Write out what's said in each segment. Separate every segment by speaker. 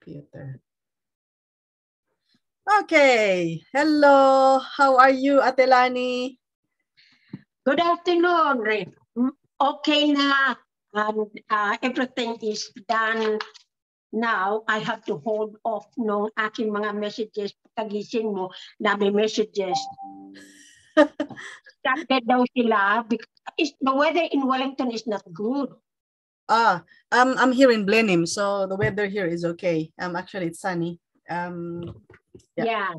Speaker 1: Computer. Okay. Hello. How are you, Ate Lani?
Speaker 2: Good afternoon, Rick. Okay na. And everything is done now. I have to hold off nung aking mga messages. Pagkagising mo, dami messages. Started daw sila because the weather in Wellington is not good.
Speaker 1: I'm here in Blenheim, so the weather here is okay. Actually, it's sunny.
Speaker 2: Yeah.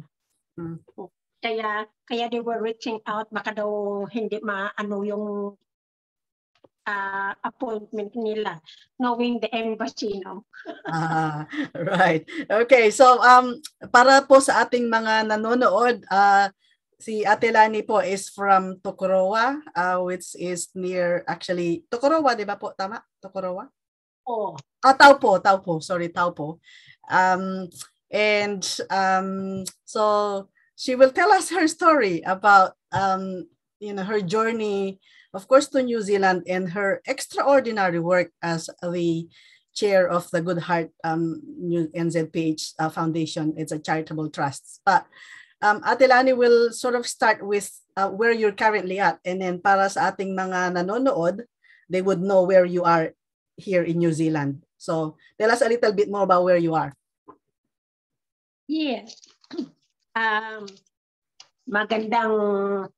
Speaker 2: Kaya they were reaching out, baka daw hindi maano yung appointment nila, knowing the embassy, no?
Speaker 1: Right. Okay, so para po sa ating mga nanonood, si Ate Lani po is from Tokoroa, which is near, actually, Tokoroa, di ba po? Tama? Tokoroa?
Speaker 2: Oh.
Speaker 1: Taupo. Sorry, Taupo. So she will tell us her story about, her journey, of course, to New Zealand and her extraordinary work as the chair of the Good Heart NZPH Foundation. It's a charitable trust. But Ate Lani will sort of start with where you're currently at, and then para sa ating mga nanonood, they would know where you are here in New Zealand. So tell us a little bit more about where you are.
Speaker 2: Yes. Magandang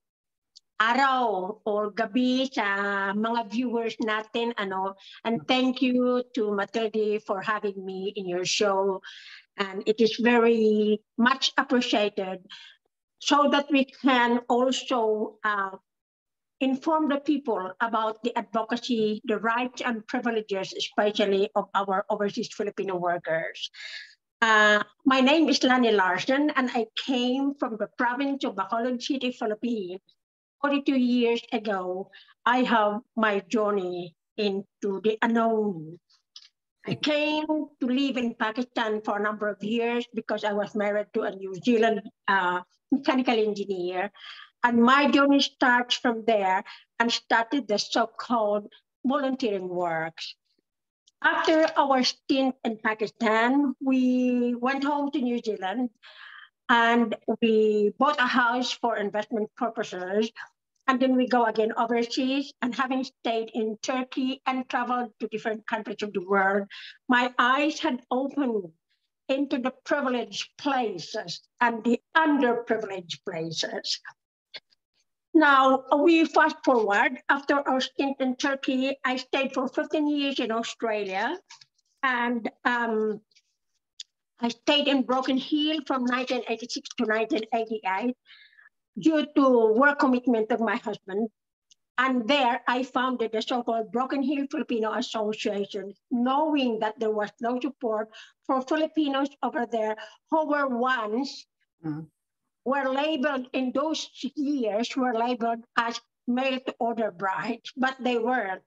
Speaker 2: araw or gabi sa mga viewers natin, and thank you to Matilde for having me in your show. And it is very much appreciated so that we can also inform the people about the advocacy, the rights and privileges, especially of our overseas Filipino workers. My name is Lani Larsen, and I came from the province of Bacolod City, Philippines. 42 years ago, I have my journey into the unknown. I came to live in Pakistan for a number of years because I was married to a New Zealand mechanical engineer. And my journey starts from there and started the so-called volunteering works. After our stint in Pakistan, we went home to New Zealand and we bought a house for investment purposes. And then we go again overseas, and having stayed in Turkey and traveled to different countries of the world, my eyes had opened into the privileged places and the underprivileged places. Now, we fast forward. After our stint in Turkey, I stayed for 15 years in Australia, and I stayed in Broken Hill from 1986 to 1988. Due to work commitment of my husband. And there I founded the so-called Broken Hill Filipino Association, knowing that there was no support for Filipinos over there who were once were labeled in those years, were labeled as mail-to-order brides, but they weren't.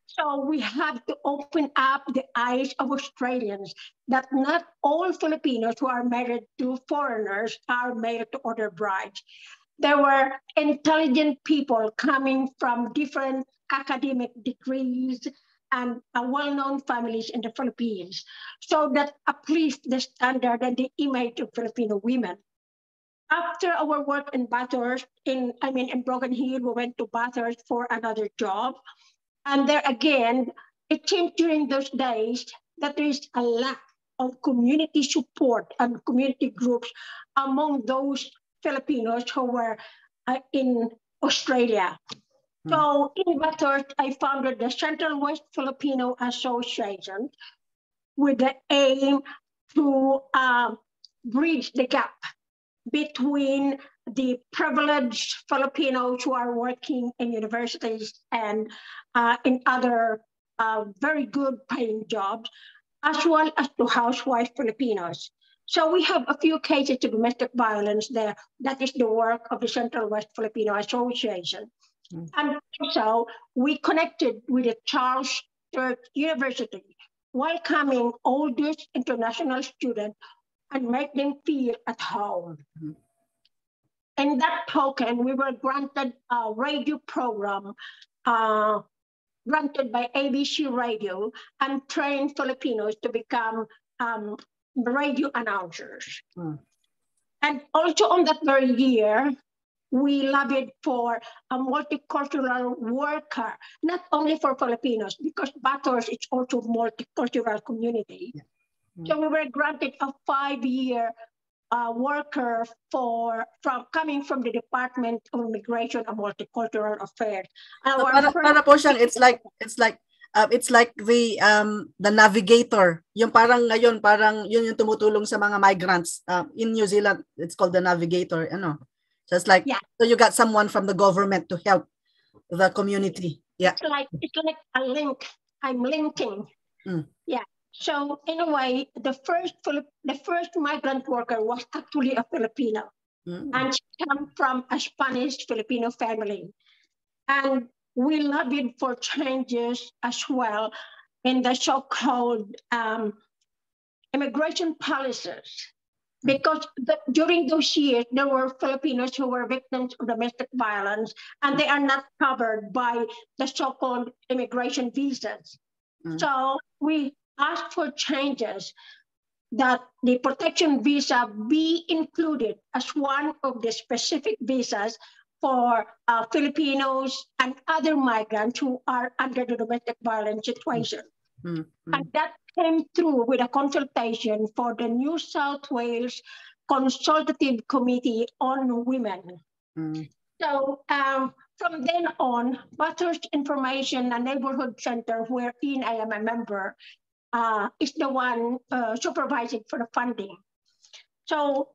Speaker 2: So we have to open up the eyes of Australians that not all Filipinos who are married to foreigners are mail-to-order brides. There were intelligent people coming from different academic degrees and well-known families in the Philippines, so that uplift the standard and the image of Filipino women. After our work in Bathurst, in Broken Hill, we went to Bathurst for another job. And there again, it seemed during those days that there is a lack of community support and community groups among those Filipinos who were in Australia. So in Bathurst, I founded the Central West Filipino Association with the aim to bridge the gap between the privileged Filipinos who are working in universities and in other very good paying jobs, as well as to housewife Filipinos. So we have a few cases of domestic violence there. That is the work of the Central West Filipino Association. And also we connected with the Charles Sturt University, welcoming all these international students and make them feel at home. In that token, we were granted a radio program granted by ABC Radio and trained Filipinos to become radio announcers. And also on that very year, we lobbied for a multicultural worker, not only for Filipinos, because Bathurst is also multicultural community. So we were granted a 5-year worker coming from the Department of Immigration and Multicultural Affairs.
Speaker 1: So para po siyang, it's like the navigator. Yung parang ngayon, parang yun yung tumutulong sa mga migrants. In New Zealand, it's called the navigator. Ano? So it's like, so you got someone from the government to help the community. Yeah.
Speaker 2: It's like a link. I'm linking. Yeah. So in a way, the first migrant worker was actually a Filipino, and she came from a Spanish Filipino family, and we lobbied for changes as well in the so-called immigration policies, because during those years there were Filipinos who were victims of domestic violence, and they are not covered by the so-called immigration visas. So we asked for changes that the protection visa be included as one of the specific visas for Filipinos and other migrants who are under the domestic violence situation. And that came through with a consultation for the New South Wales Consultative Committee on Women. So from then on, Bathurst Information and Neighborhood Center, wherein I am a member, is the one supervising for the funding. So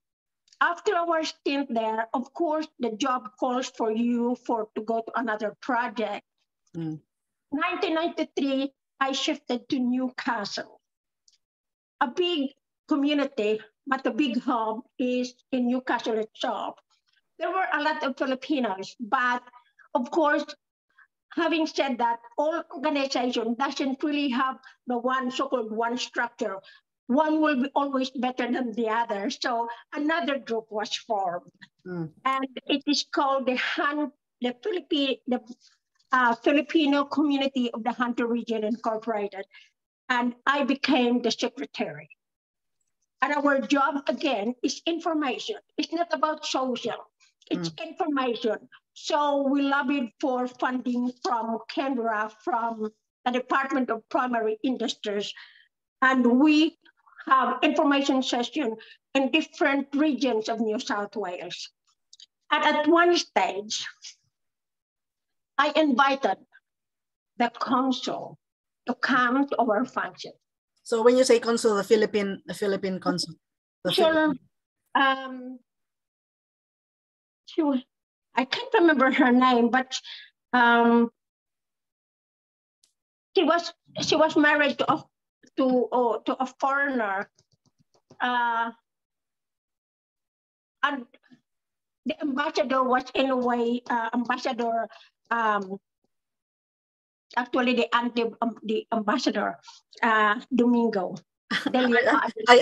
Speaker 2: after our stint there, of course, the job calls for you to go to another project. 1993, I shifted to Newcastle, a big community, but the big hub is in Newcastle itself. There were a lot of Filipinos, but of course, having said that, all organization doesn't really have the so-called one structure. One will be always better than the other. So another group was formed, and it is called the Filipino Community of the Hunter Region Incorporated, and I became the secretary. And our job again is information. It's not about social. It's information. So we lobbied for funding from Canberra, from the Department of Primary Industries, and we have information session in different regions of New South Wales. And at one stage, I invited the consul to come to our function.
Speaker 1: So when you say consul, the Philippine consul.
Speaker 2: Sure. I can't remember her name, but she was married to a foreigner, and the ambassador was in a way ambassador. Actually, the ambassador, Domingo.
Speaker 1: I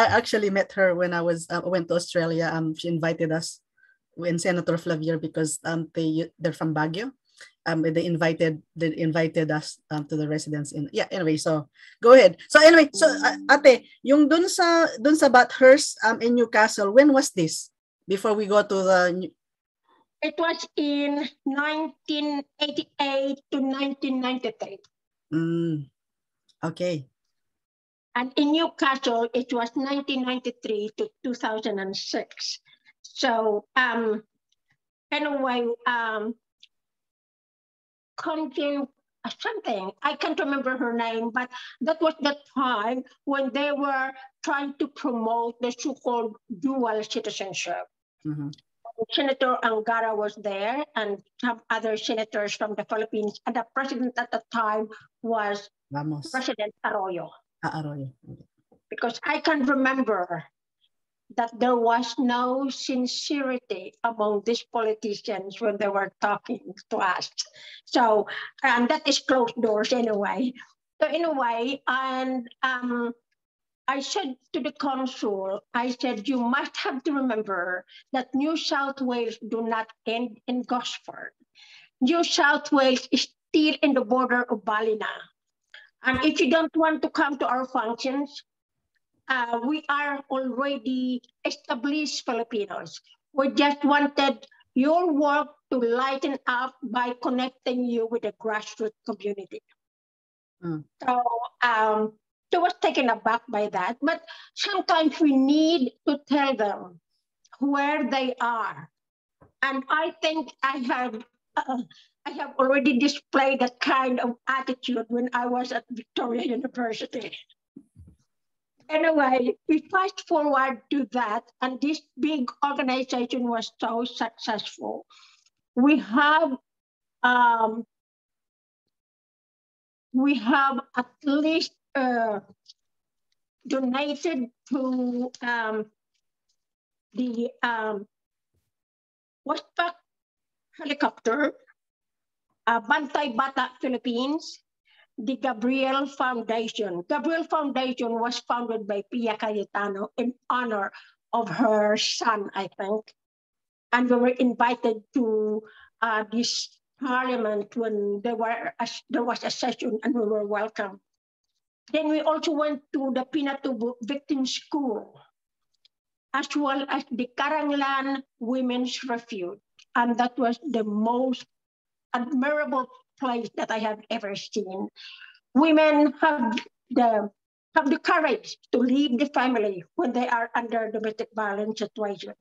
Speaker 1: actually met her when I went to Australia. She invited us in Senator Flavier because they're from Baguio. They invited us to the residence anyway, so go ahead. So anyway, so ate, yung dun sa Bathurst in Newcastle, when was this? Before we go to the
Speaker 2: It was in 1988 to 1993.
Speaker 1: Okay.
Speaker 2: And in Newcastle, it was 1993 to 2006. So anyway, something, I can't remember her name, but that was the time when they were trying to promote the so-called dual citizenship. Senator Angara was there and some other senators from the Philippines, and the president at the time was President Arroyo.
Speaker 1: Arroyo.
Speaker 2: Because I can remember that there was no sincerity among these politicians when they were talking to us. So, and that is closed doors anyway. So in a way, and I said to the consul, I said, you must have to remember that New South Wales do not end in Gosford. New South Wales is still in the border of Ballina. And if you don't want to come to our functions, we are already established Filipinos. We just wanted your work to lighten up by connecting you with the grassroots community. So I was taken aback by that. But sometimes we need to tell them where they are. And I think I have already displayed that kind of attitude when I was at Victoria University. Anyway, we fast forward to that, and this big organization was so successful. We have at least donated to the Westpac helicopter, Bantay Bata Philippines, the Gabriel Foundation. Gabriel Foundation was founded by Pia Cayetano in honor of her son, I think. And we were invited to this parliament when there was a session, and we were welcome. Then we also went to the Pinatubo Victim School, as well as the Karanglan Women's Refuge. And that was the most admirable place that I have ever seen. Women have the courage to leave the family when they are under domestic violence situation,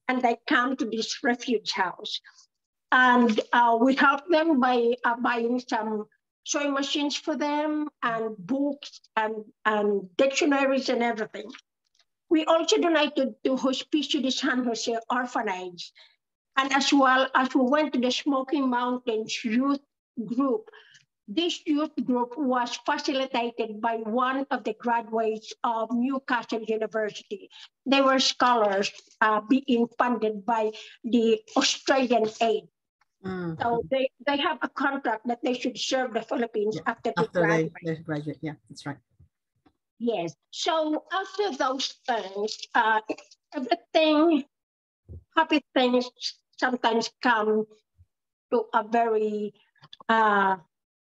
Speaker 2: and they come to this refuge house. And we help them by buying some sewing machines for them, and books, and dictionaries and everything. We also donated to Hospicio de San Jose Orphanage. And as well as we went to the Smoky Mountains Youth Group. This youth group was facilitated by one of the graduates of Newcastle University. They were scholars being funded by the Australian aid. So they have a contract that they should serve the Philippines after they graduate.
Speaker 1: Yeah, that's right.
Speaker 2: Yes. So after those things, everything, happy things sometimes come to a very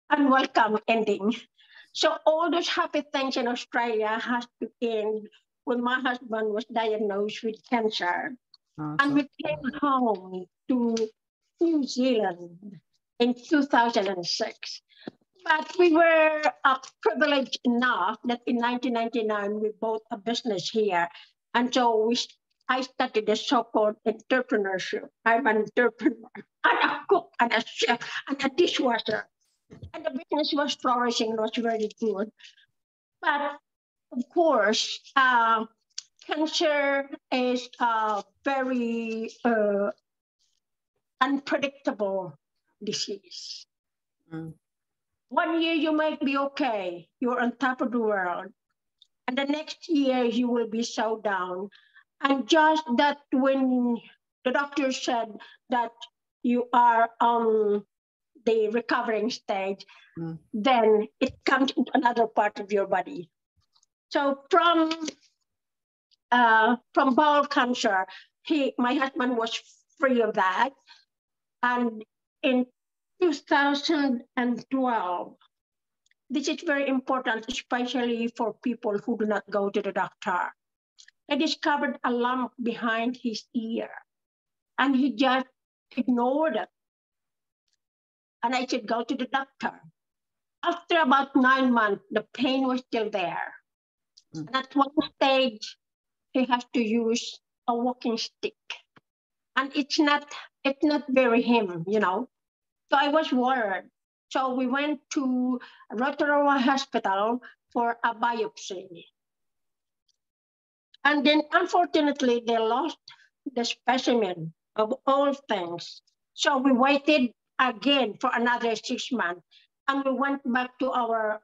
Speaker 2: unwelcome ending. So all those happy things in Australia has to end when my husband was diagnosed with cancer. And we came home to New Zealand in 2006. But we were privileged enough that in 1999, we bought a business here. And so I started the so-called entrepreneurship. I'm an entrepreneur, and a cook, and a chef, and a dishwasher. And the business was flourishing, was very good. But of course, cancer is a very unpredictable disease. 1 year you might be okay, you're on top of the world. And the next year you will be so down. And just that when the doctor said that you are on the recovering stage, then it comes into another part of your body. So from bowel cancer, my husband was free of that. And in 2012, this is very important, especially for people who do not go to the doctor. I discovered a lump behind his ear, and he just ignored it. And I said, go to the doctor. After about 9 months, the pain was still there. And at one stage, he has to use a walking stick. And it's not very him, you know. So I was worried. So we went to Rotorua Hospital for a biopsy. And then unfortunately, they lost the specimen of all things. So we waited again for another 6 months. And we went back to our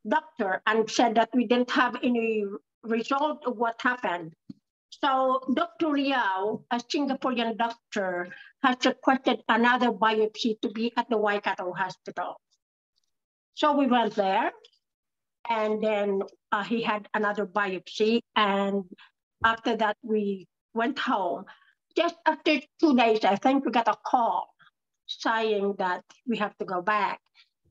Speaker 2: doctor and said that we didn't have any result of what happened. So Dr. Liao, a Singaporean doctor, has requested another biopsy to be at the Waikato Hospital. So we went there, and then he had another biopsy. And after that, we went home. Just after 2 days, I think we got a call saying that we have to go back.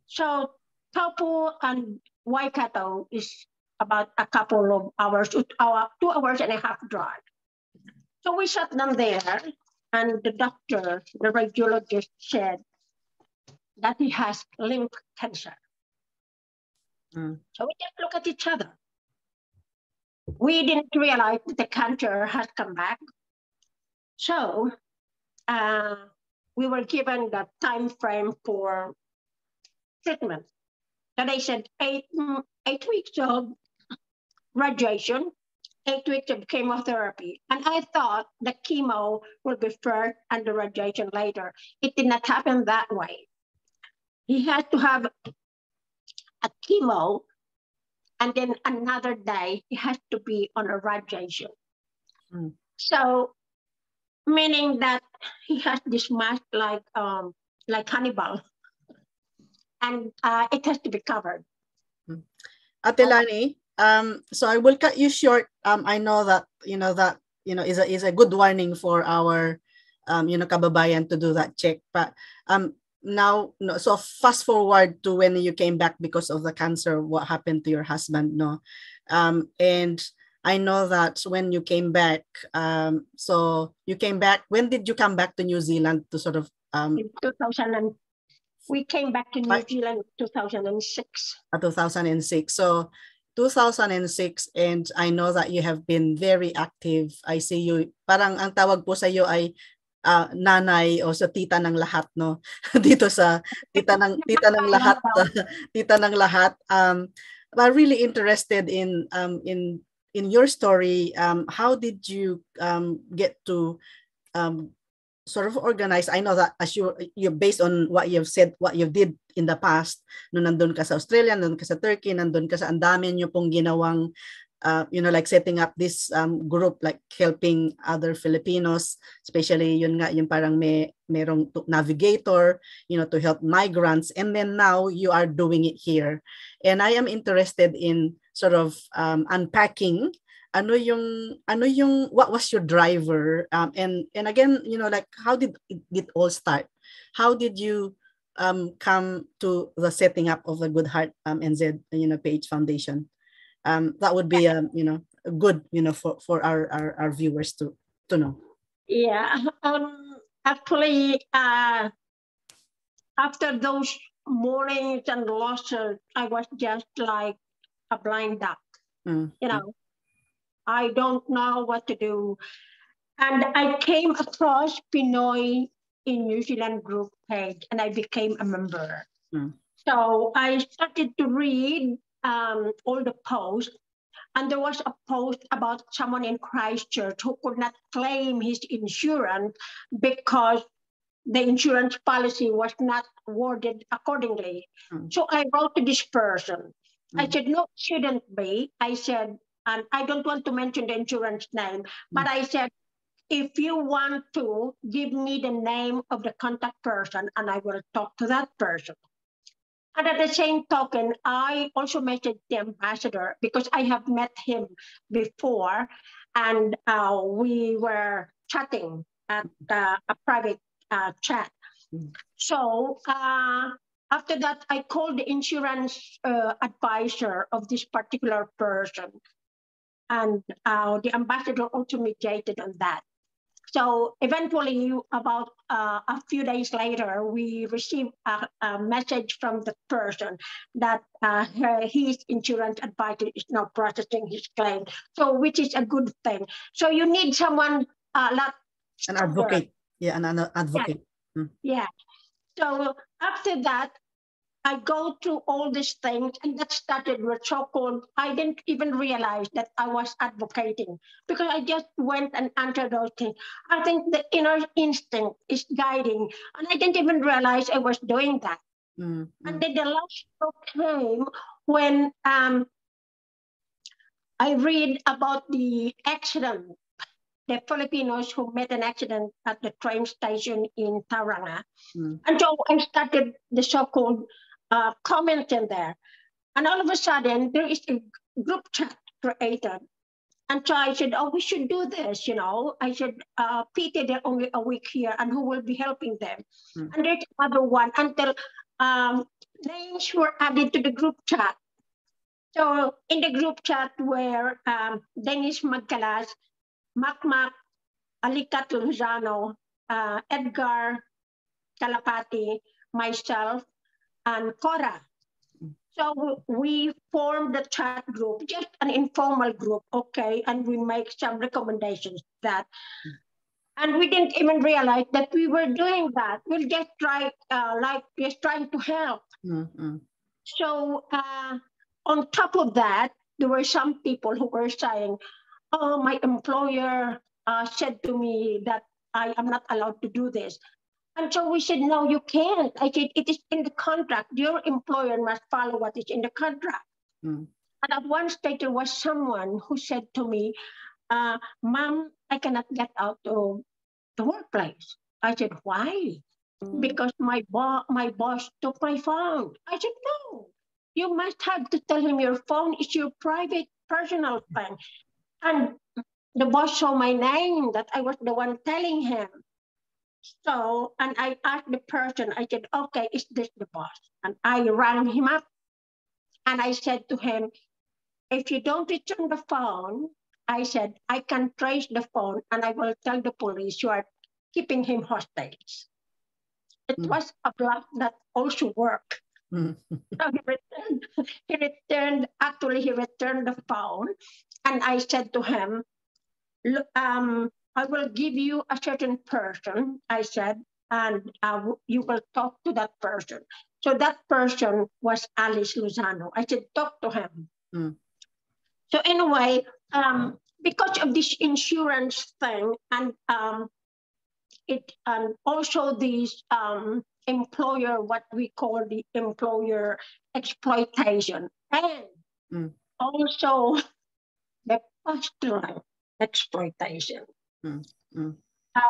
Speaker 2: So Taupo and Waikato is about a couple of hours, 2 hours and a half drive. So we sat down there, and the doctor, the radiologist, said that he has lymph cancer. So we just look at each other. We didn't realize that the cancer has come back. So we were given the time frame for treatment. And they said 8 weeks of radiation, 8 weeks of chemotherapy. And I thought the chemo will be first and the radiation later. It did not happen that way. He had to have a chemo, and then another day he has to be on a radiation. So, meaning that he has this mask like Hannibal, and it has to be covered.
Speaker 1: Ate Lani, so I will cut you short. I know that is a good warning for our kababayan to do that check. But now, no, so fast forward to when you came back because of the cancer. What happened to your husband? No, and I know that when you came back, so you came back. When did you come back to New Zealand to sort of?
Speaker 2: In 2000, we came back to New Zealand in 2006.
Speaker 1: 2006. So 2006, and I know that you have been very active. I see you, parang ang tawag po sa iyo ay nanay o sa tita ng lahat, no? Dito sa tita ng lahat, tita ng lahat. I'm really interested in your story. How did you get to sort of organize? I know that as you based on what you've said, what you did in the past, no, nandun ka sa Australia, nandun ka sa Turkey, nandun ka sa ang dami nyo pong ginawang like setting up this group, like helping other Filipinos, especially yun nga, yung parang merong navigator, to help migrants, and then now you are doing it here. And I am interested in sort of unpacking what was your driver, and again, like how did it all start? How did you come to the setting up of the Good Heart NZPH Foundation? That would be good for our viewers to know.
Speaker 2: Yeah, actually, after those mornings and losses, I was just like a blind duck. I don't know what to do. And I came across Pinoy in New Zealand group page, and I became a member. So I started to read all the posts, and there was a post about someone in Christchurch who could not claim his insurance because the insurance policy was not worded accordingly. So I wrote to this person. I said, no, it shouldn't be. I said, and I don't want to mention the insurance name, but I said, if you want to, give me the name of the contact person and I will talk to that person. And at the same token, I also messaged the ambassador because I have met him before, and we were chatting at a private chat. So after that, I called the insurance advisor of this particular person, and the ambassador also mediated on that. So eventually, about a few days later, we received a message from the person that his insurance advisor is now processing his claim. So, which is a good thing. So you need someone
Speaker 1: an advocate. Yeah, an advocate.
Speaker 2: Yeah. So after that, I go through all these things, and that started with so-called, I didn't even realize that I was advocating because I just went and answered those things. I think the inner instinct is guiding, and I didn't even realize I was doing that. And then the last show came when I read about the accident, the Filipinos who met an accident at the train station in Tauranga. And so I started the so-called comment in there, and all of a sudden there is a group chat created, and so I said, oh, we should do this, I said, Peter, they're only a week here, and who will be helping them? And there's another one until names were added to the group chat, So in the group chat where Dennis Magcalas, Macmac, Alicat Lozano, Edgar Calapati, myself, and Cora. So we formed the chat group, just an informal group, okay, and we make some recommendations that, and we didn't even realize that we were doing that. We're just just trying to help.
Speaker 1: Mm-hmm.
Speaker 2: So on top of that, there were some people who were saying, "Oh, my employer said to me that I am not allowed to do this." And so we said, "No, you can't." I said, "It is in the contract. Your employer must follow what is in the contract."
Speaker 1: Mm.
Speaker 2: And at one stage, there was someone who said to me, "Ma'am, I cannot get out of the workplace." I said, "Why?" "Because my boss took my phone." I said, "No, you must have to tell him your phone is your private personal thing." And the boss saw my name, that I was the one telling him. So, and I asked the person, I said, "Okay, is this the boss?" And I rang him up and I said to him, "If you don't return the phone," I said, "I can trace the phone and I will tell the police you are keeping him hostage." It was a bluff that also worked.
Speaker 1: Mm.
Speaker 2: So he returned the phone, and I said to him, "Look, I will give you a certain person," I said, "and you will talk to that person." So that person was Alice Lozano. I said, "Talk to him."
Speaker 1: Mm.
Speaker 2: So anyway, because of this insurance thing, and it also these employer, what we call the employer exploitation, and also the pastoral exploitation.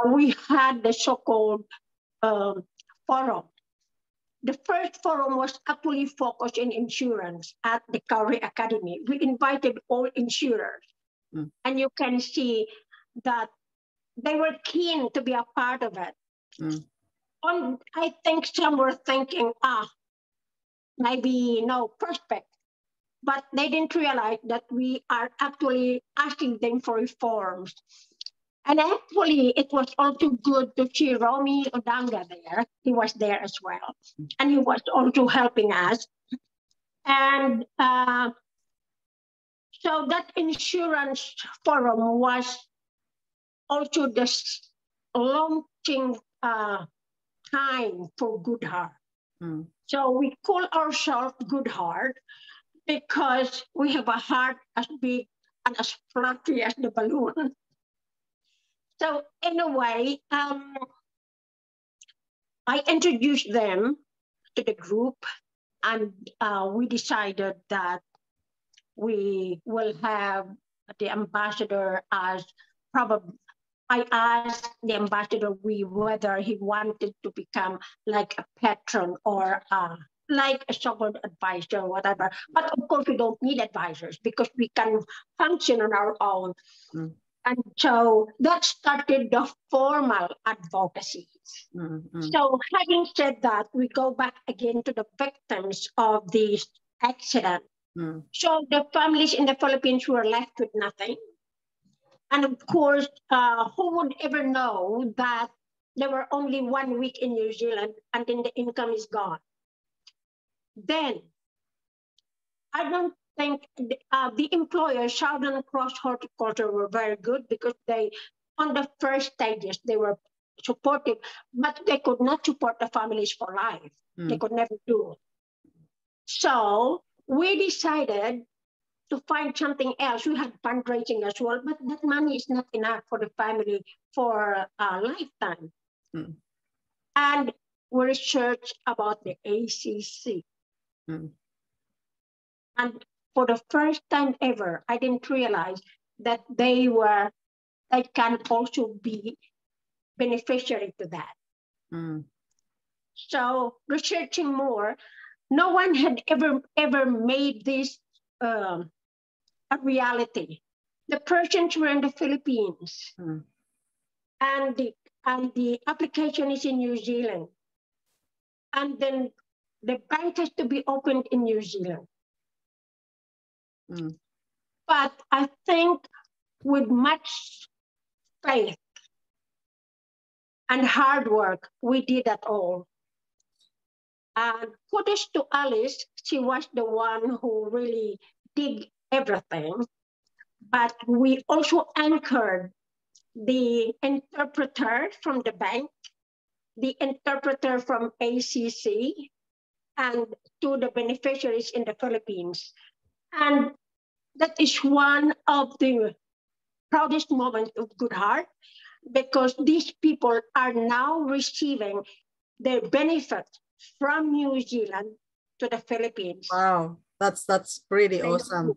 Speaker 2: We had the so-called forum. The first forum was actually focused in insurance at the Kauri Academy. We invited all insurers, and you can see that they were keen to be a part of it. I think some were thinking, maybe no prospect, but they didn't realize that we are actually asking them for reforms. And actually, it was also good to see Romy Odanga there. He was there as well. And he was also helping us. And so that insurance forum was also the launching time for Good Heart. So we call ourselves Good Heart because we have a heart as big and as fluffy as the balloon. So anyway, I introduced them to the group, and we decided that we will have the ambassador as probably. I asked the ambassador whether he wanted to become like a patron or like a so-called advisor or whatever. But of course, we don't need advisors because we can function on our own. And so that started the formal advocacy. So having said that, we go back again to the victims of this accident. So the families in the Philippines were left with nothing. And of course, who would ever know that there were only 1 week in New Zealand and then the income is gone? Then, I don't think the employers, Southern Cross Horticulture, were very good because they, on the first stages, they were supportive, but they could not support the families for life. They could never do it. So we decided to find something else. We had fundraising as well, but that money is not enough for the family for a lifetime. And we researched about the ACC. And for the first time ever, I didn't realize that they can also be beneficiary to that. So researching more, no one had ever made this a reality. The Persians were in the Philippines, and the application is in New Zealand, and then the bank has to be opened in New Zealand.
Speaker 1: Mm.
Speaker 2: But I think with much faith and hard work, we did that all. And kudos to Alice. She was the one who really did everything. But we also anchored the interpreter from the bank, the interpreter from ACC, and to the beneficiaries in the Philippines. And that is one of the proudest moments of Good Heart, because these people are now receiving their benefit from New Zealand to the Philippines.
Speaker 1: Wow, that's pretty awesome.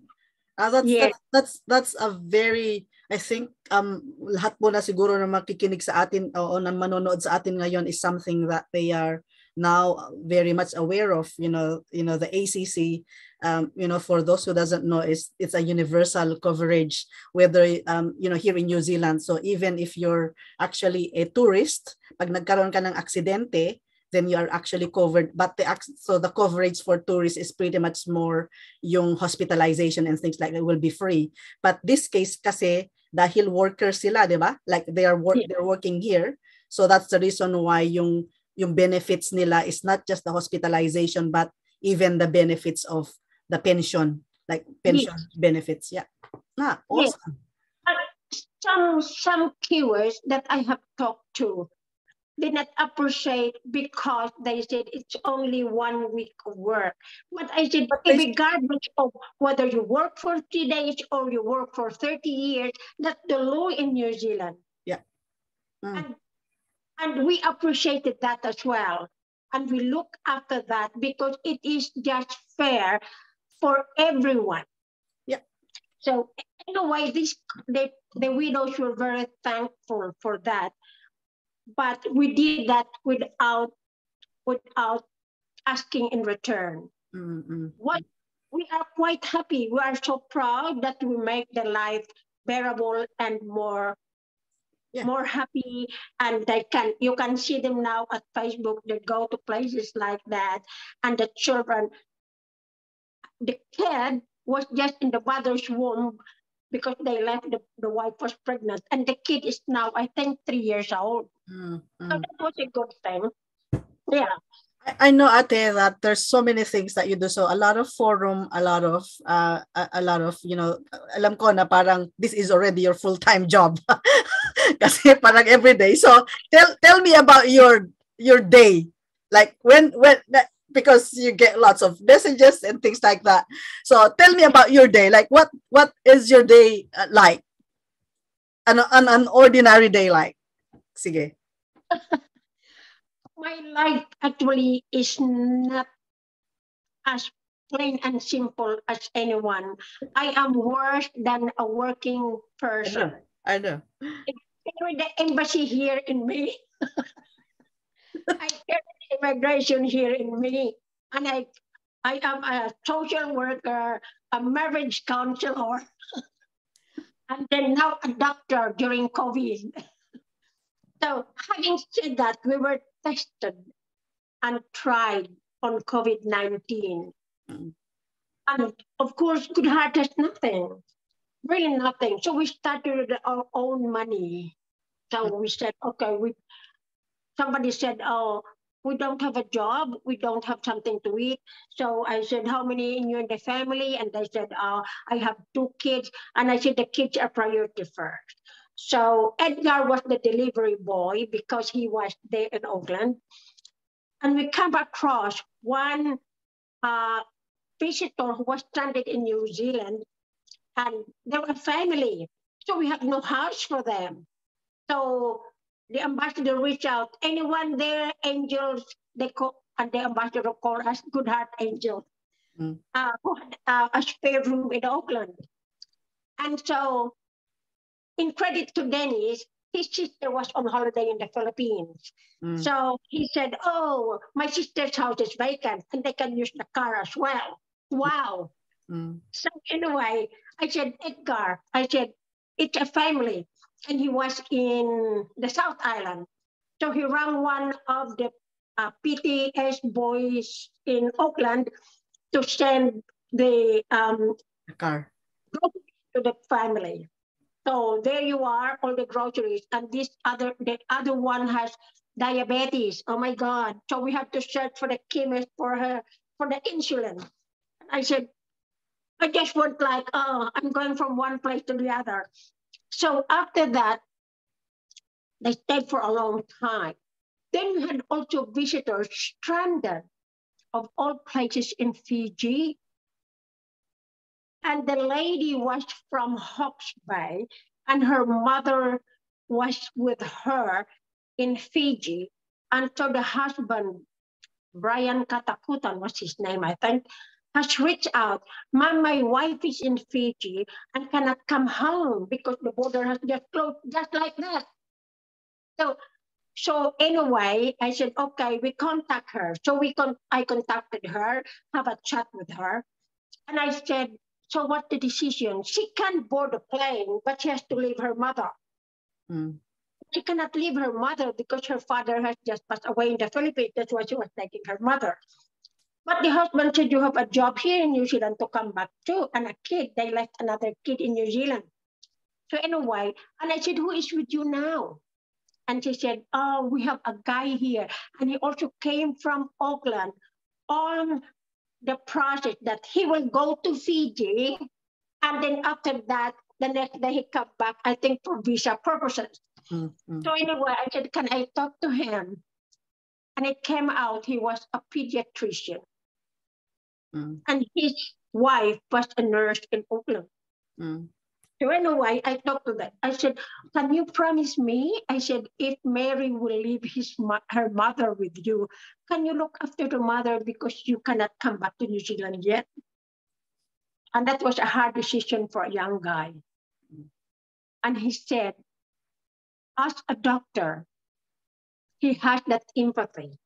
Speaker 2: Yeah.
Speaker 1: That's a very, I think lahat po na siguro na makikinig sa atin o na manonood sa atin ngayon is something that they are now very much aware of. The ACC, for those who doesn't know, it's a universal coverage, whether here in New Zealand. So even if you're actually a tourist, pag nagkaroon ka ng aksidente, then you are actually covered. But the coverage for tourists is pretty much more yung hospitalization and things like that will be free. But this case kasi dahil workers sila, di ba? Like they're working here. So that's the reason why yung benefits nila is not just the hospitalization, but even the benefits of the pension, like pension benefits. Yeah. Awesome.
Speaker 2: Some keywords that I have talked to did not appreciate because they said it's only 1 week of work. But I said, regardless of whether you work for 3 days or you work for 30 years, that's the law in New Zealand.
Speaker 1: Yeah.
Speaker 2: And we appreciated that as well. And we look after that because it is just fair for everyone.
Speaker 1: Yeah.
Speaker 2: So in a way, the widows were very thankful for that. But we did that without asking in return. We are quite happy. We are so proud that we make the life bearable and more happy. And you can see them now at Facebook. They go to places like that, and the children, the kid was just in the mother's womb because they left the wife was pregnant, and the kid is now, I think, 3 years old. So that was a good thing. Yeah.
Speaker 1: I know, Ate, that there's so many things that you do. So a lot of forum, a lot of alam ko na parang this is already your full-time job. Kasi parang every day. So tell me about your day. Like when because you get lots of messages and things like that. So tell me about your day. Like what is your day like? An ordinary day like? Sige.
Speaker 2: My life actually is not as plain and simple as anyone. I am worse than a working person.
Speaker 1: I know.
Speaker 2: Carry the embassy here in me. I carry the immigration here in me. And I am a social worker, a marriage counselor, and then now a doctor during COVID. So having said that, we were tested and tried on COVID-19. And of course, Good Heart has nothing, really nothing. So we started with our own money. So we said, okay, somebody said, oh, we don't have a job, we don't have something to eat. So I said, how many in your family? And they said, I have 2 kids. And I said, the kids are priority first. So Edgar was the delivery boy because he was there in Auckland. And we come across one visitor who was stranded in New Zealand, and they were a family. So we had no house for them. So the ambassador reached out, anyone there, angels, and the ambassador called us Good Heart Angels, who had a spare room in Auckland. And so, in credit to Dennis, his sister was on holiday in the Philippines. So he said, oh, my sister's house is vacant and they can use the car as well. Wow. So anyway, I said, Edgar, it's a family. And he was in the South Island. So he rang one of the PTS boys in Auckland to send the
Speaker 1: A car.
Speaker 2: to the family. So there you are, all the groceries, and the other one has diabetes. Oh my God! So we have to search for the chemist for her for the insulin. I said, I just want like, I'm going from one place to the other. So after that, they stayed for a long time. Then we had also visitors stranded of all places in Fiji. And the lady was from Hawke's Bay, and her mother was with her in Fiji. And so the husband, Brian Katakutan was his name, I think, has reached out. Mom, my wife is in Fiji and cannot come home because the border has just closed, just like that. So anyway, I said, okay, we contact her. So I contacted her, have a chat with her. And I said, so what's the decision? She can't board a plane, but she has to leave her mother. She cannot leave her mother because her father has just passed away in the Philippines. That's why she was taking her mother. But the husband said, you have a job here in New Zealand to come back to, and a kid. They left another kid in New Zealand. So anyway, and I said, who is with you now? And she said, oh, we have a guy here. And he also came from Auckland on the project that he will go to Fiji. And then after that, the next day he come back, I think for visa purposes. So anyway, I said, can I talk to him? And it came out he was a pediatrician. And his wife was a nurse in Auckland. So anyway, I talked to them. I said, can you promise me? I said, if Mary will leave her mother with you, can you look after the mother because you cannot come back to New Zealand yet? And that was a hard decision for a young guy. And he said, as a doctor, he has that empathy.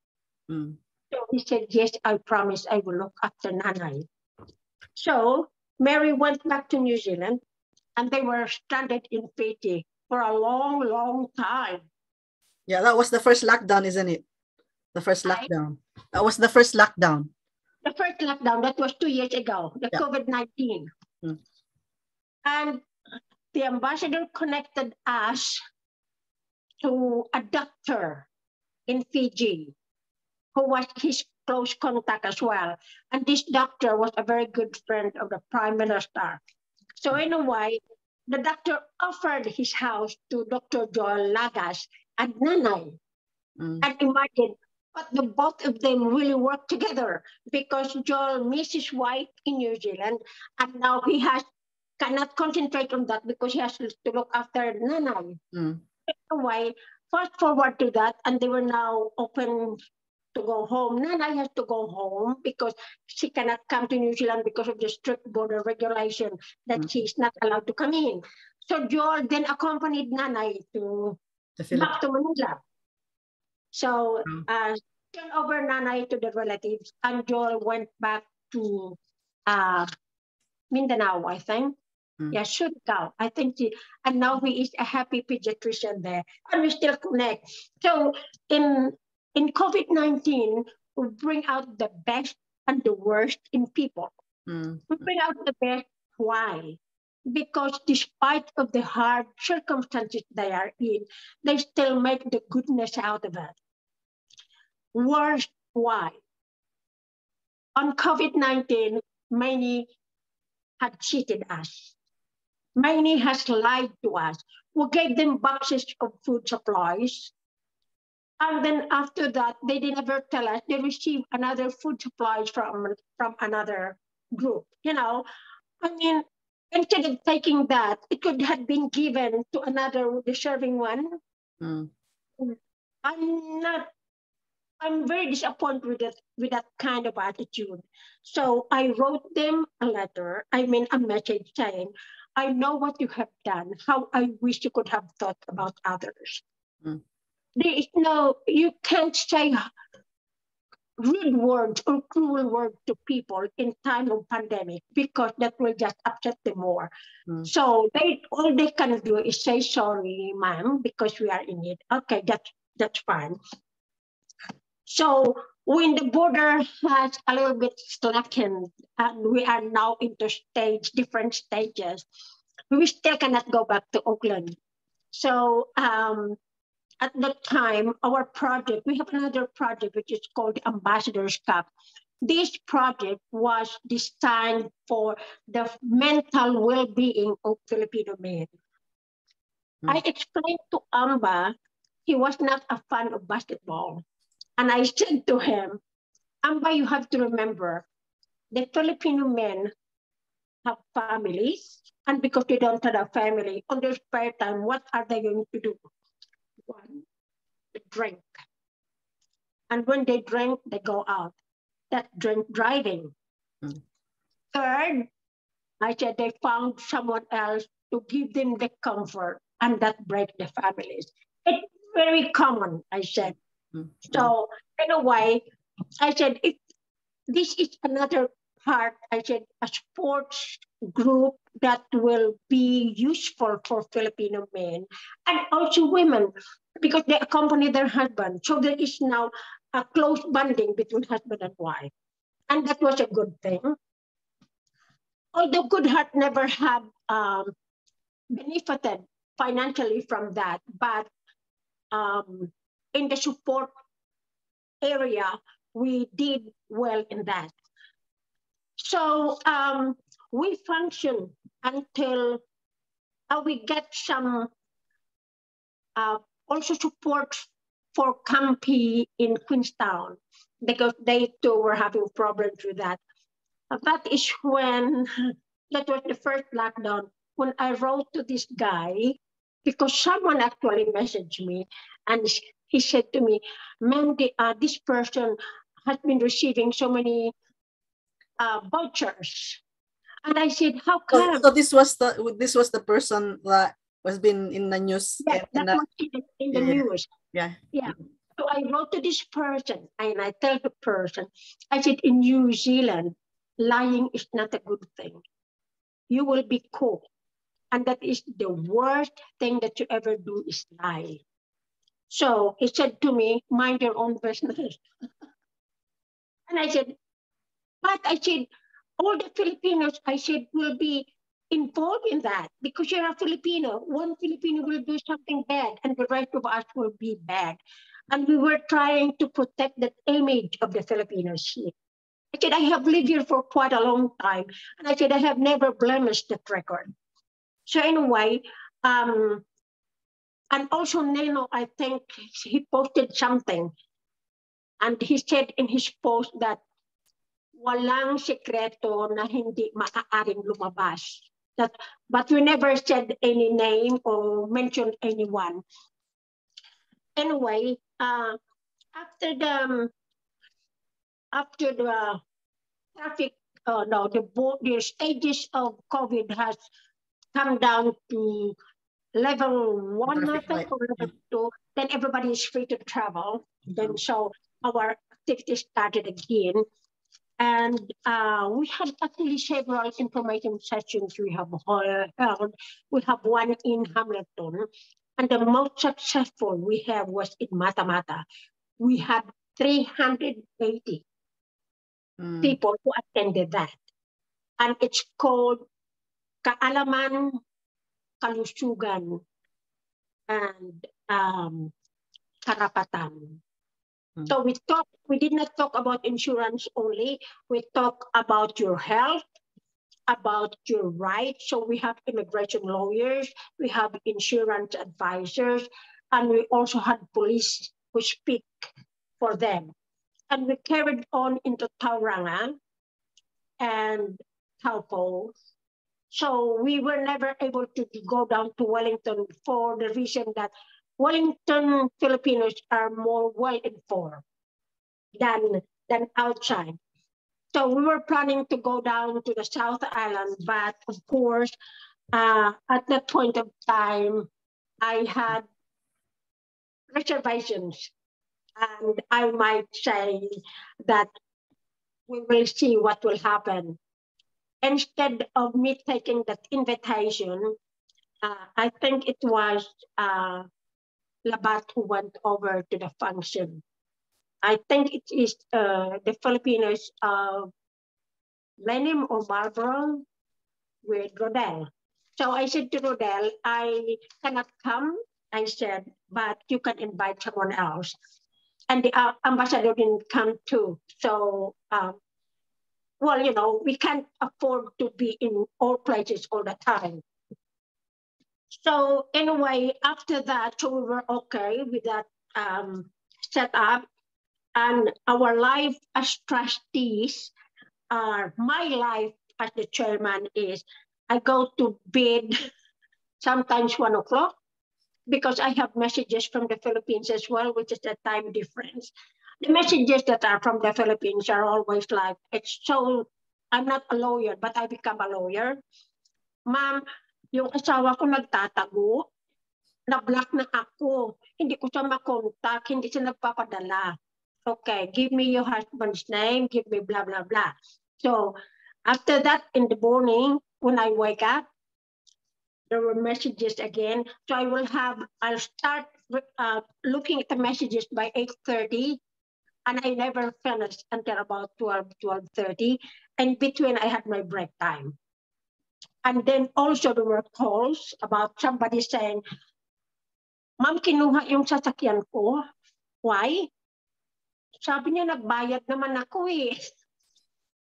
Speaker 2: So he said, yes, I promise I will look after Nanay. So Mary went back to New Zealand, and they were stranded in Fiji for a long, long time.
Speaker 1: Yeah, that was the first lockdown, isn't it? The first lockdown. That was the first lockdown.
Speaker 2: The first lockdown, that was 2 years ago, the COVID-19. And the ambassador connected us to a doctor in Fiji who was his close contact as well. And this doctor was a very good friend of the Prime Minister. So anyway, the doctor offered his house to Dr. Joel Lagas and Nanay. And imagine, but the both of them really work together because Joel missed his wife in New Zealand, and now he cannot concentrate on that because he has to look after Nanay. Anyway, fast forward to that, and they were now open to go home. Nanay has to go home because she cannot come to New Zealand because of the strict border regulation that she's not allowed to come in. So Joel then accompanied Nanay back to Manila. So turned over Nanay to the relatives, and Joel went back to Mindanao, I think. Yeah, Surigao. I think and now he is a happy pediatrician there, and we still connect. So in COVID-19, we bring out the best and the worst in people. We bring out the best. Why? Because despite of the hard circumstances they are in, they still make the goodness out of it. Worst, why? On COVID-19, many had cheated us. Many has lied to us. We gave them boxes of food supplies. And then after that, they didn't ever tell us they received another food supplies from another group. I mean, instead of taking that, it could have been given to another deserving one. I'm very disappointed with that kind of attitude. So I wrote them a message saying, I know what you have done, how I wish you could have thought about others. There is you can't say rude words or cruel words to people in time of pandemic because that will just upset them more. So all they can do is say sorry, ma'am, because we are in it. Okay, that's fine. So when the border has a little bit slackened and we are now into different stages, we still cannot go back to Auckland. So at that time, our project, we have another project which is called Ambassadors Cup. This project was designed for the mental well-being of Filipino men. I explained to Amba, he was not a fan of basketball. And I said to him, Amba, you have to remember, the Filipino men have families, and because they don't have a family, on their spare time, what are they going to do? One, they drink. And when they drink, they go out. That's drink driving. Third, I said they found someone else to give them the comfort, and that break the families. It's very common, I said. So in a way, I said, this is another part, I said, a sports group that will be useful for Filipino men and also women because they accompany their husband. So there is now a close bonding between husband and wife. And that was a good thing. Although Good Heart never have benefited financially from that, but in the support area, we did well in that. So we function until we get some also support for Campi in Queenstown because they too were having problems with that. That is when, that was the first lockdown, when I wrote to this guy, because someone actually messaged me and he said to me, ma'am, this person has been receiving so many vouchers. And I said, how come?
Speaker 1: So this was the person that was been in the news.
Speaker 2: Yeah, that was in the news.
Speaker 1: Yeah.
Speaker 2: So I wrote to this person and I tell the person, I said, in New Zealand, lying is not a good thing. You will be caught. And that is the worst thing that you ever do is lie. So he said to me, mind your own business. And I said, but I said, all the Filipinos, I said, will be involved in that because you're a Filipino. One Filipino will do something bad and the rest of us will be bad. And we were trying to protect the image of the Filipinos here. I said, I have lived here for quite a long time. And I said, I have never blemished that record. So anyway, and also Neno, I think he posted something. And he said in his post that walang sekreto na hindi maaaring lumabas. But we never said any name or mentioned anyone. Anyway, after the traffic, the stages of COVID has come down to level 1, I think, or level 2, then everybody is free to travel. Then so our activity started again. And we had actually several information sessions we have held. We have one in Hamilton. And the most successful we have was in Mata. We had 380 people who attended that. And it's called Kaalaman, Kalusugan, and Karapatan. So we did not talk about insurance only. We talk about your health, about your rights. So we have immigration lawyers, we have insurance advisors, and we also had police who speak for them. And we carried on into Tauranga and Taupo. So we were never able to go down to Wellington for the reason that Wellington Filipinos are more well-informed than outside. So we were planning to go down to the South Island, but of course, at that point of time, I had reservations. And I might say that we will see what will happen. Instead of me taking that invitation, I think it was Labat who went over to the function. I think it is the Filipinos Lenim or Marlboro with Rodel. So I said to Rodel, I cannot come. I said, but you can invite someone else. And the ambassador didn't come too. So, well, you know, we can't afford to be in all places all the time. So anyway, after that, so we were okay with that setup. And our life as trustees, my life as the chairman is, I go to bed sometimes 1 o'clock because I have messages from the Philippines as well, which is the time difference. The messages that are from the Philippines are always like, it's so, I'm not a lawyer, but I become a lawyer. Ma'am, yung asawa ko nagtatago, na-block na ako, hindi ko siya makontak, hindi siya nagpapadala. Okay, give me your husband's name, give me blah, blah, blah. So after that, in the morning, when I wake up, there were messages again. So I'll start looking at the messages by 8:30, and I never finished until about 12:30. And between, I had my break time. And then also there were calls about somebody saying, Ma'am, kinuha yung sasakyan ko. Why? Sabi niya, nagbayad naman ako eh.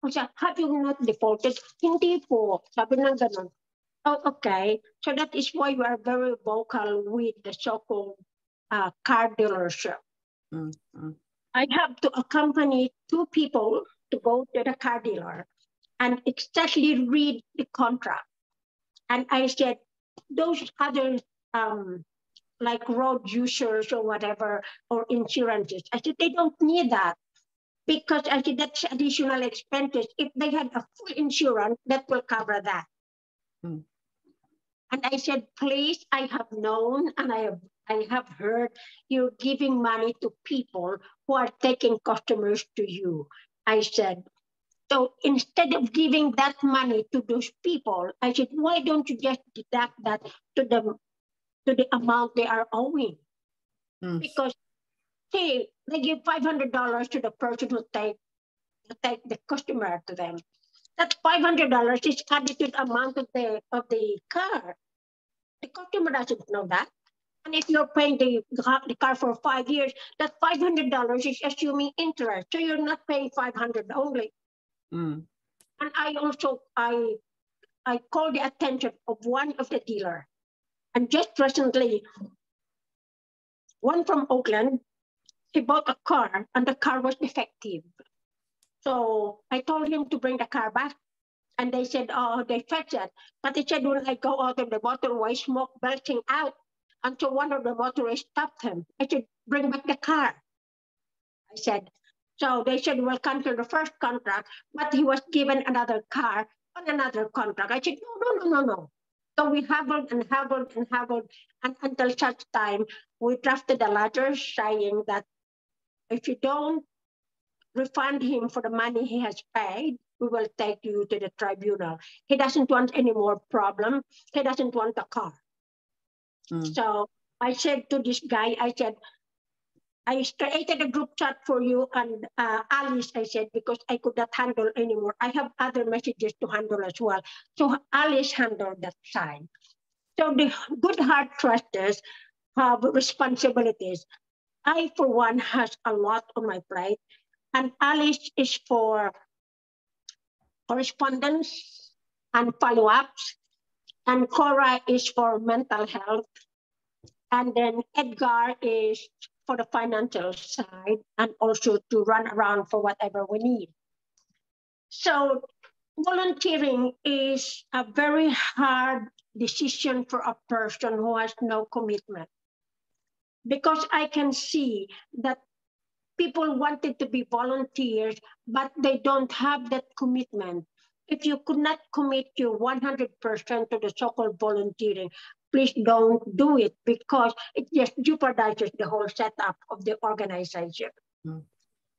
Speaker 2: Kasi, have you not defaulted? Hindi po. Sabi ng ganun. Oh, okay. So that is why we are very vocal with the so-called car dealership.
Speaker 1: Mm-hmm.
Speaker 2: I have to accompany 2 people to go to the car dealer and exactly read the contract. And I said, those other like road users or whatever, or insurances, I said, they don't need that. Because I said, that's additional expenses. If they had a full insurance, that will cover that.
Speaker 1: Mm.
Speaker 2: And I said, please, I have known and I have heard you're giving money to people who are taking customers to you. I said, so instead of giving that money to those people, I said, why don't you just deduct that to the amount they are owing?
Speaker 1: Mm.
Speaker 2: Because hey, they give $500 to the person who take the customer to them. That $500 is added to the amount of the car. The customer doesn't know that. And if you're paying the car for 5 years, that $500 is assuming interest. So you're not paying $500 only.
Speaker 1: Mm.
Speaker 2: And I also, I called the attention of one of the dealer. And just recently, one from Oakland, he bought a car and the car was defective. So I told him to bring the car back. And they said, oh, they fetched it. But they said, when I go out of the motorway, smoke belching out. Until one of the motorists stopped him. I said, bring back the car. I said, so they said, we'll cancel the first contract, but he was given another car on another contract. I said, no. So we haggled and haggled and haggled. And until such time, we drafted a letter saying that if you don't refund him for the money he has paid, we will take you to the tribunal. He doesn't want any more problem. He doesn't want a car. Mm. So I said to this guy, I said, I created a group chat for you and Alice, I said, because I could not handle anymore. I have other messages to handle as well. So Alice handled that side. So the good heart trustees have responsibilities. I, for one, has a lot on my plate. And Alice is for correspondence and follow-ups. And Cora is for mental health. And then Edgar is for the financial side and also to run around for whatever we need. So volunteering is a very hard decision for a person who has no commitment. Because I can see that people wanted to be volunteers, but they don't have that commitment. If you could not commit your 100% to the so-called volunteering, please don't do it because it just jeopardizes the whole setup of the organization. Mm.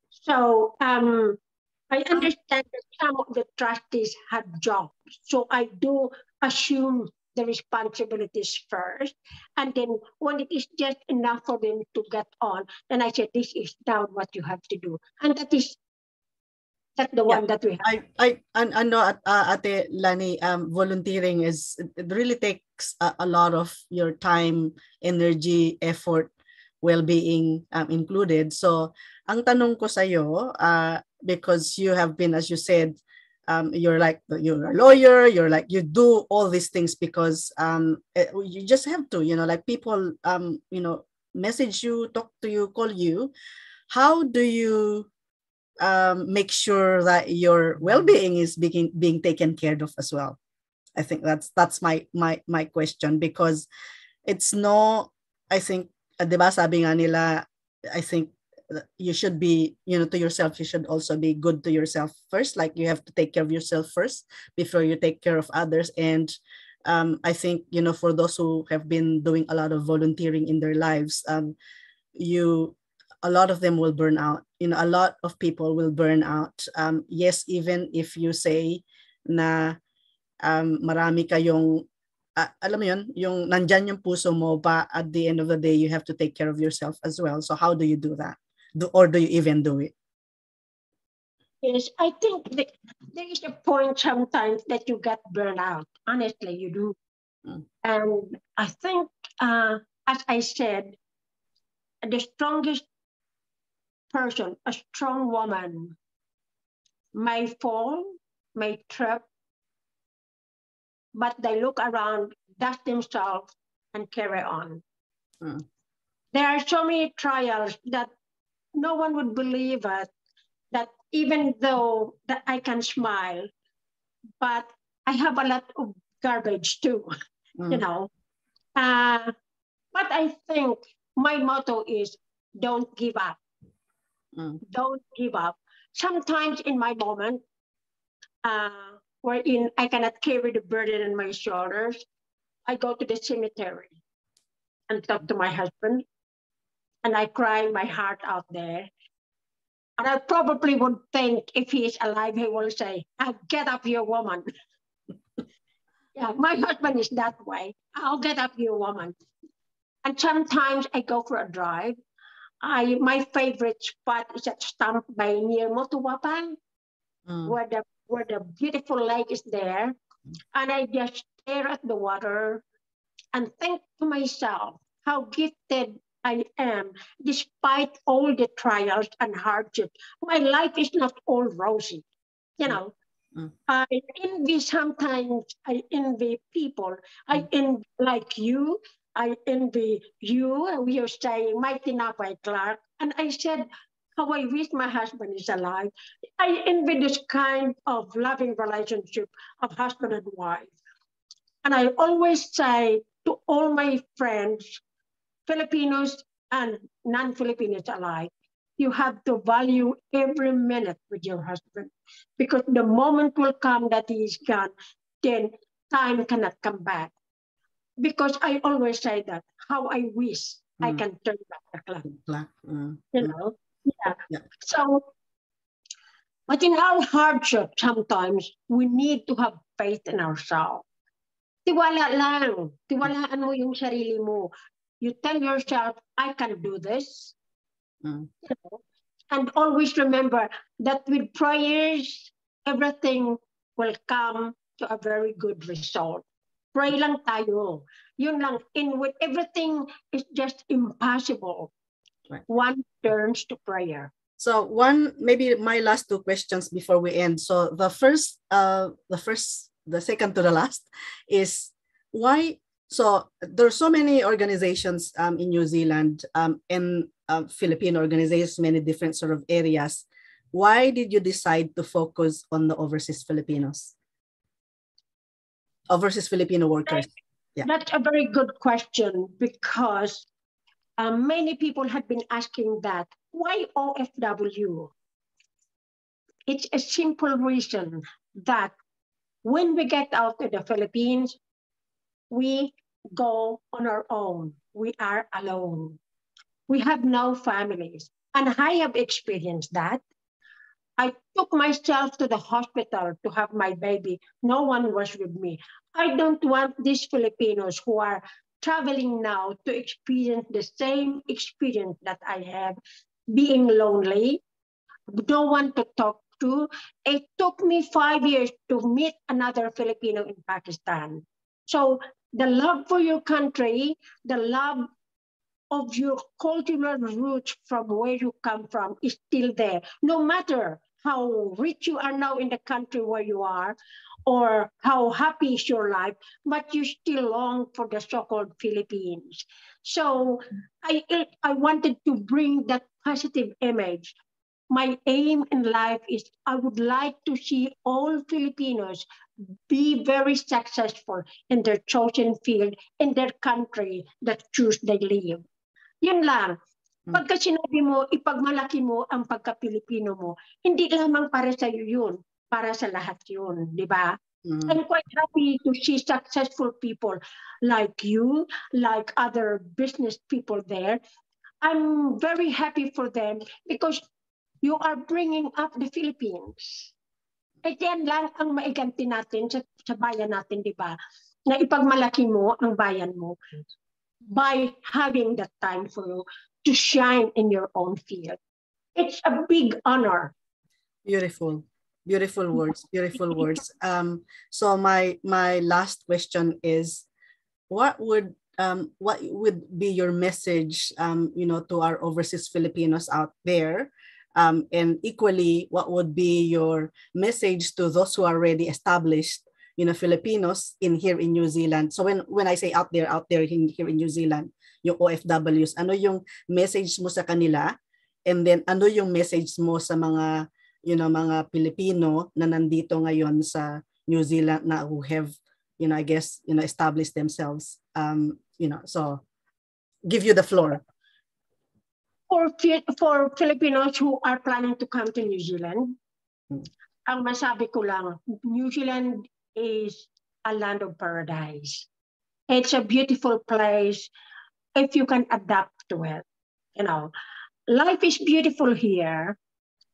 Speaker 2: So I understand that some of the trustees had jobs. So I do assume the responsibilities first. And then when it is just enough for them to get on, then I said, this is now what you have to do. And that's the one that we have.
Speaker 1: I know, Ate Lani, volunteering it really takes a lot of your time, energy, effort, well-being included. So, ang tanong ko sa'yo, because you have been, as you said, you're a lawyer, you do all these things because you just have to, like people, message you, talk to you, call you. How do you make sure that your well-being is being taken care of as well? I think that's my question, because it's no, I think, diba sabi nga nila, I think you should be, to yourself, you should also be good to yourself first. Like you have to take care of yourself first before you take care of others. And I think, for those who have been doing a lot of volunteering in their lives, a lot of them will burn out. A lot of people will burn out. Yes, even if you say na marami kayong, alam mo yun, yung nandyan yung puso mo, but at the end of the day, you have to take care of yourself as well. So how do you do that? Or do you even do it?
Speaker 2: Yes, I think there is a point sometimes that you get burned out. Honestly, you do. And I think, as I said, the strongest person, a strong woman, may fall, may trip, but they look around, dust themselves, and carry on. There are so many trials that no one would believe it, that even though that I can smile, but I have a lot of garbage too, But I think my motto is don't give up. Don't give up. Sometimes in my moment, wherein I cannot carry the burden on my shoulders, I go to the cemetery and talk to my husband, and I cry my heart out there. And I probably would think if he is alive, he will say, get up, you woman. Yeah, my husband is that way. I'll get up, you woman. And sometimes I go for a drive. My favorite spot is at Stump Bay near Motuwapan, where the beautiful lake is there. And I just stare at the water and think to myself how gifted I am, despite all the trials and hardships. My life is not all rosy, I envy sometimes. I envy people. I envy like you. I envy you. We are saying Mighty Napay Clark. And I said, how I wish my husband is alive. I envy this kind of loving relationship of husband and wife. And I always say to all my friends, Filipinos and non-Filipinos alike, you have to value every minute with your husband, because the moment will come that he is gone, then time cannot come back. Because I always say that, how I wish I can turn back the clock. Yeah. So, but in our hardship, sometimes we need to have faith in ourselves. Tiwala lang. Tiwalaan mo yung sarili mo. You tell yourself, I can do this. And always remember that with prayers, everything will come to a very good result. Pray lang tayo. Yun lang. With everything is just impossible. Right. One turns to prayer.
Speaker 1: So maybe my last two questions before we end. So the second to the last is why. So there's so many organizations in New Zealand and Filipino organizations, many different sort of areas. Why did you decide to focus on the overseas Filipinos? Overseas Filipino workers?
Speaker 2: That's a very good question, because many people have been asking that. Why OFW? It's a simple reason that when we get out to the Philippines, we go on our own. We are alone. We have no families. And I have experienced that. I took myself to the hospital to have my baby. No one was with me. I don't want these Filipinos who are traveling now to experience the same experience that I have, being lonely, no one to talk to. It took me 5 years to meet another Filipino in Pakistan. So the love for your country, the love of your cultural roots from where you come from is still there. No matter how rich you are now in the country where you are, or how happy is your life, but you still long for the so-called Philippines. So I wanted to bring that positive image. My aim in life is I would like to see all Filipinos be very successful in their chosen field, in their country that choose they live. Yun lang. Pagka sinabi mo, ipagmalaki mo ang pagka-Pilipino mo, hindi lamang para sa iyo yun, para sa lahat yun, di ba? I'm quite happy to see successful people like you, like other business people there. I'm very happy for them because you are bringing up the Philippines. At yan lang ang maiganti natin sa bayan natin, di ba? Na ipagmalaki mo ang bayan mo by having that time for you to shine in your own field. It's a big honor.
Speaker 1: Beautiful. Beautiful words. Beautiful words. So my last question is, what would be your message, to our overseas Filipinos out there? And equally, what would be your message to those who are already established, Filipinos here in New Zealand? So when I say out there here in New Zealand, yung OFWs, ano yung message mo sa kanila? And then ano yung message mo sa mga, mga Pilipino na nandito ngayon sa New Zealand na who have, I guess, established themselves? So give you the floor.
Speaker 2: For Filipinos who are planning to come to New Zealand, ang masabi ko lang, New Zealand is a land of paradise. It's a beautiful place if you can adapt to it. Life is beautiful here.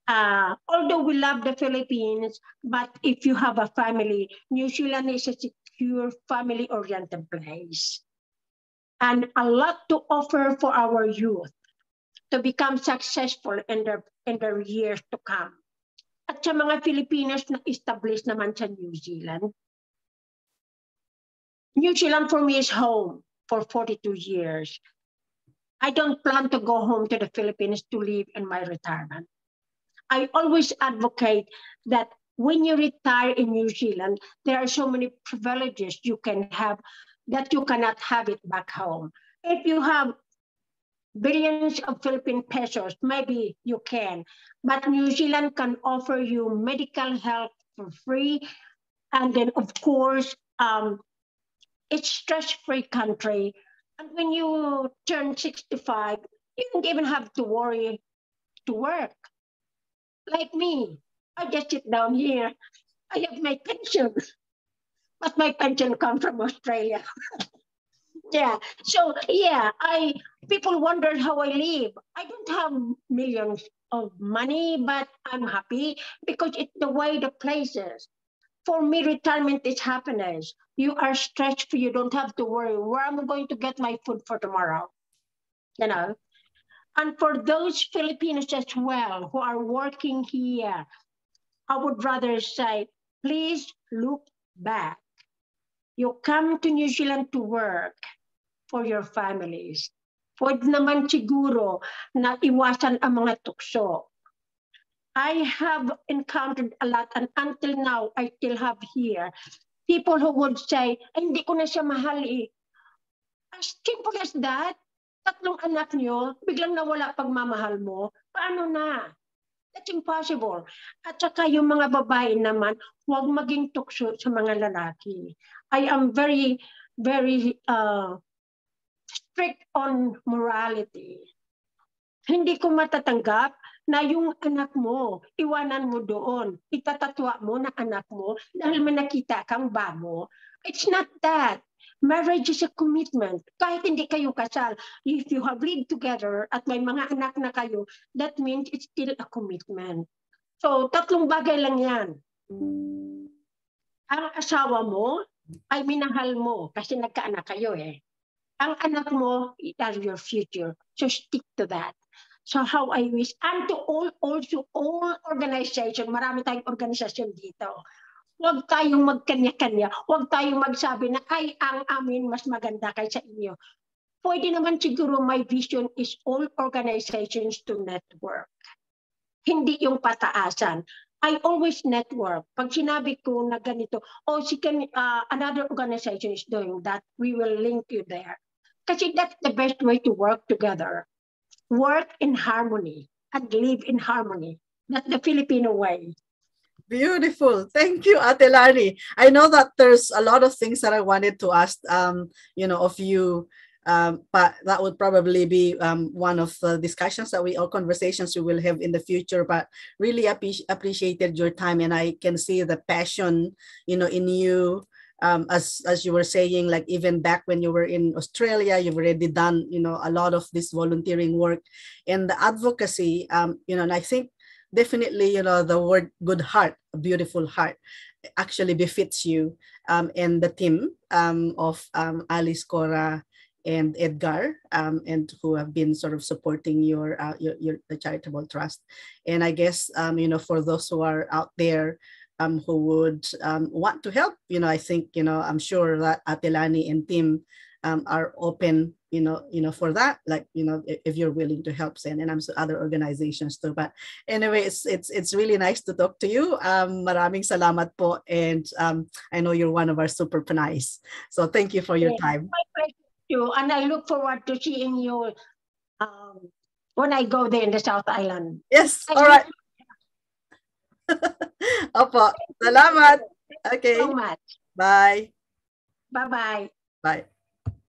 Speaker 2: Although we love the Philippines, but if you have a family, New Zealand is a secure, family-oriented place. And a lot to offer for our youth to become successful in their years to come. At sa mga Filipinos na established naman sa New Zealand, New Zealand for me is home for 42 years. I don't plan to go home to the Philippines to live in my retirement. I always advocate that when you retire in New Zealand, there are so many privileges you can have that you cannot have it back home. If you have billions of Philippine pesos, maybe you can. But New Zealand can offer you medical help for free. And then, of course, it's stress-free country. And when you turn 65, you don't even have to worry to work. Like me, I just sit down here. I have my pension, but my pension comes from Australia. Yeah. So people wonder how I live. I don't have millions of money, but I'm happy because it's the way the place is. For me, retirement is happiness. You are stretched free. You don't have to worry where I'm going to get my food for tomorrow. And for those Filipinos as well who are working here, I would rather say, please look back. You come to New Zealand to work for your families. Pwede naman siguro na iwasan ang mga tukso. I have encountered a lot, and until now, I still have here people who would say, hindi ko na siya mahal eh. As simple as that, 3 anak niyo, biglang nawala pagmamahal mo, paano na? That's impossible. At saka yung mga babae naman, huwag maging tukso sa mga lalaki. I am very, very strict on morality. Hindi ko matatanggap na yung anak mo, iwanan mo doon. Itatatwa mo na anak mo dahil may nakita kang bamo. It's not that. Marriage is a commitment. Kahit hindi kayo kasal, if you have lived together at may mga anak na kayo, that means it's still a commitment. So, 3 bagay lang yan. Ang asawa mo, ay minahal mo kasi nagkaanak kayo eh. Ang anak mo, are your future. So stick to that. So how I wish, and to all organization, marami tayong organisasyon dito. Huwag tayong magkanya-kanya. Huwag tayong magsabi na, ay, ang amin mas maganda kaysa inyo. Pwede naman siguro my vision is all organizations to network. Hindi yung pataasan. I always network. Pag sinabi ko na ganito, another organization is doing that, we will link you there. Kasi that's the best way to work together. Work in harmony and live in harmony. That's the Filipino way.
Speaker 1: Beautiful. Thank you, Ate Lani. I know that there's a lot of things that I wanted to ask, of you. But that would probably be one of the discussions that conversations we will have in the future. But really appreciated your time, and I can see the passion, in you. As you were saying, like even back when you were in Australia, you've already done, a lot of this volunteering work and the advocacy, and I think definitely, the word good heart, a beautiful heart, actually befits you and the team of Alice, Cora, and Edgar, and who have been sort of supporting your the charitable trust. And I guess, for those who are out there who would want to help, I think, I'm sure that Ate Lani and team are open, for that, like, if you're willing to help, Sen, and I'm so other organizations too. But anyway, it's really nice to talk to you. Maraming salamat po, and I know you're one of our super Pinays. So thank you for your time.
Speaker 2: My pleasure too, and I look forward to seeing you when I go there in the South Island.
Speaker 1: Yes, all right. Opo, salamat. Okay.
Speaker 2: So much.
Speaker 1: Bye.
Speaker 2: Bye-bye.
Speaker 1: Bye.